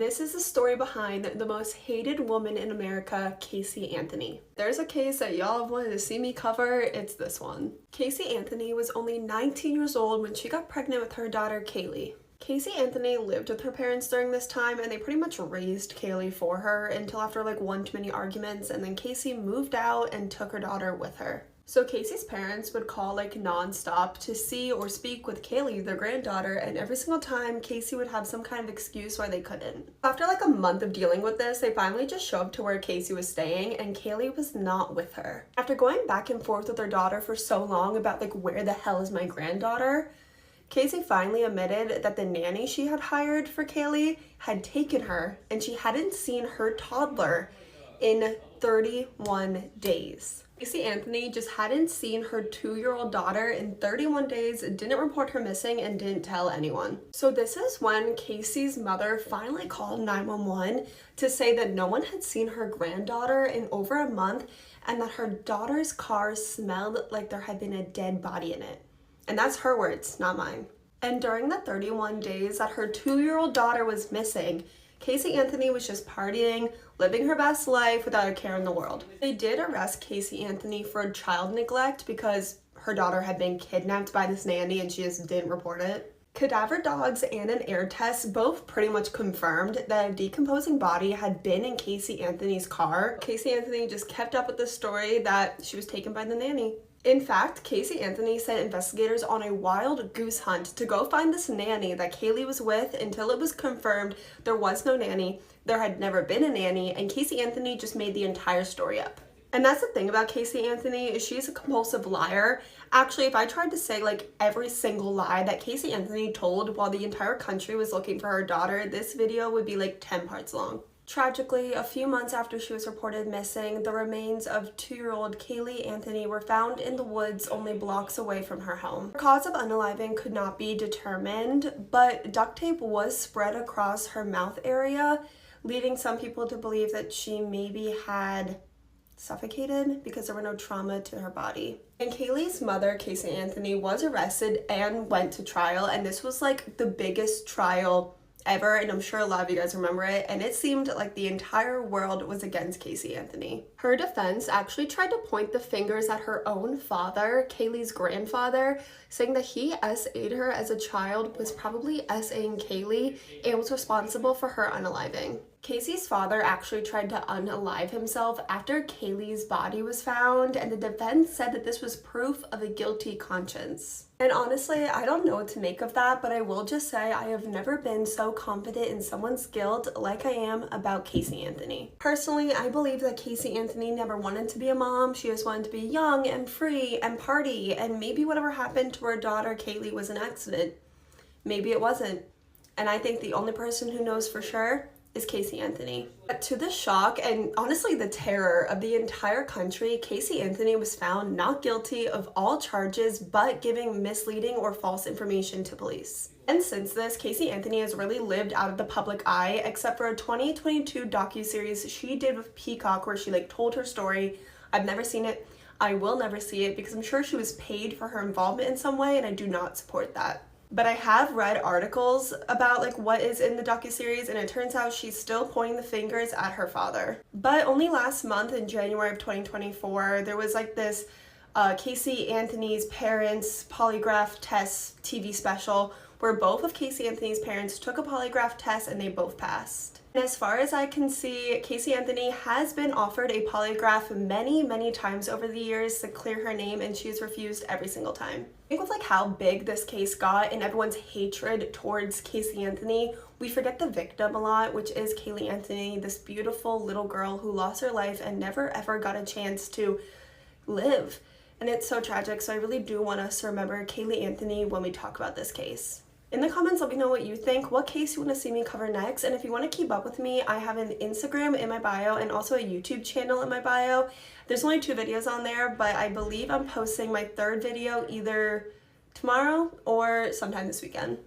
This is the story behind the most hated woman in America, Casey Anthony. There's a case that y'all have wanted to see me cover, it's this one. Casey Anthony was only 19 years old when she got pregnant with her daughter, Kaylee. Casey Anthony lived with her parents during this time, and they pretty much raised Kaylee for her until after like one too many arguments, and then Casey moved out and took her daughter with her. So Casey's parents would call like non-stop to see or speak with Kaylee, their granddaughter, and every single time Casey would have some kind of excuse why they couldn't. After like a month of dealing with this, they finally just showed up to where Casey was staying, and Kaylee was not with her. After going back and forth with her daughter for so long about like where the hell is my granddaughter, Casey finally admitted that the nanny she had hired for Kaylee had taken her, and she hadn't seen her toddler in 31 days. Casey Anthony just hadn't seen her 2-year-old daughter in 31 days, didn't report her missing, and didn't tell anyone. So this is when Casey's mother finally called 911 to say that no one had seen her granddaughter in over a month, and that her daughter's car smelled like there had been a dead body in it. And that's her words, not mine. And during the 31 days that her 2-year-old daughter was missing, Casey Anthony was just partying, living her best life without a care in the world. They did arrest Casey Anthony for child neglect because her daughter had been kidnapped by this nanny and she just didn't report it. Cadaver dogs and an air test both pretty much confirmed that a decomposing body had been in Casey Anthony's car. Casey Anthony just kept up with the story that she was taken by the nanny. In fact, Casey Anthony sent investigators on a wild goose hunt to go find this nanny that Kaylee was with until it was confirmed there was no nanny, there had never been a nanny, and Casey Anthony just made the entire story up. And that's the thing about Casey Anthony, is she's a compulsive liar. Actually, if I tried to say like every single lie that Casey Anthony told while the entire country was looking for her daughter, this video would be like 10 parts long. Tragically, a few months after she was reported missing, the remains of 2-year-old Kaylee Anthony were found in the woods only blocks away from her home. Her cause of unaliving could not be determined, but duct tape was spread across her mouth area, leading some people to believe that she maybe had suffocated because there were no trauma to her body. And Kaylee's mother, Casey Anthony, was arrested and went to trial, and this was like the biggest trial ever, and I'm sure a lot of you guys remember it, and it seemed like the entire world was against Casey Anthony. Her defense actually tried to point the fingers at her own father, Kaylee's grandfather, saying that he SA'd her as a child, was probably SA'ing Kaylee, and was responsible for her unaliving. Casey's father actually tried to unalive himself after Kaylee's body was found, and the defense said that this was proof of a guilty conscience. And honestly, I don't know what to make of that, but I will just say I have never been so confident in someone's guilt like I am about Casey Anthony. Personally, I believe that Casey Anthony never wanted to be a mom. She just wanted to be young and free and party, and maybe whatever happened to her daughter Kaylee was an accident. Maybe it wasn't. And I think the only person who knows for sure is Casey Anthony. But to the shock and honestly the terror of the entire country, Casey Anthony was found not guilty of all charges but giving misleading or false information to police. And since this, Casey Anthony has really lived out of the public eye, except for a 2022 docuseries she did with Peacock where she like told her story. I've never seen it. I will never see it because I'm sure she was paid for her involvement in some way, and I do not support that. But I have read articles about like what is in the docuseries, and it turns out she's still pointing the fingers at her father. But only last month in January of 2024, there was like this Casey Anthony's parents polygraph test TV special where both of Casey Anthony's parents took a polygraph test and they both passed. And as far as I can see, Casey Anthony has been offered a polygraph many times over the years to clear her name, and she's refused every single time. I think with like how big this case got and everyone's hatred towards Casey Anthony, we forget the victim a lot, which is Kaylee Anthony, this beautiful little girl who lost her life and never ever got a chance to live. And it's so tragic, so I really do want us to remember Kaylee Anthony when we talk about this case. In the comments, let me know what you think, what case you want to see me cover next, and if you want to keep up with me, I have an Instagram in my bio and also a YouTube channel in my bio. There's only 2 videos on there, but I believe I'm posting my 3rd video either tomorrow or sometime this weekend.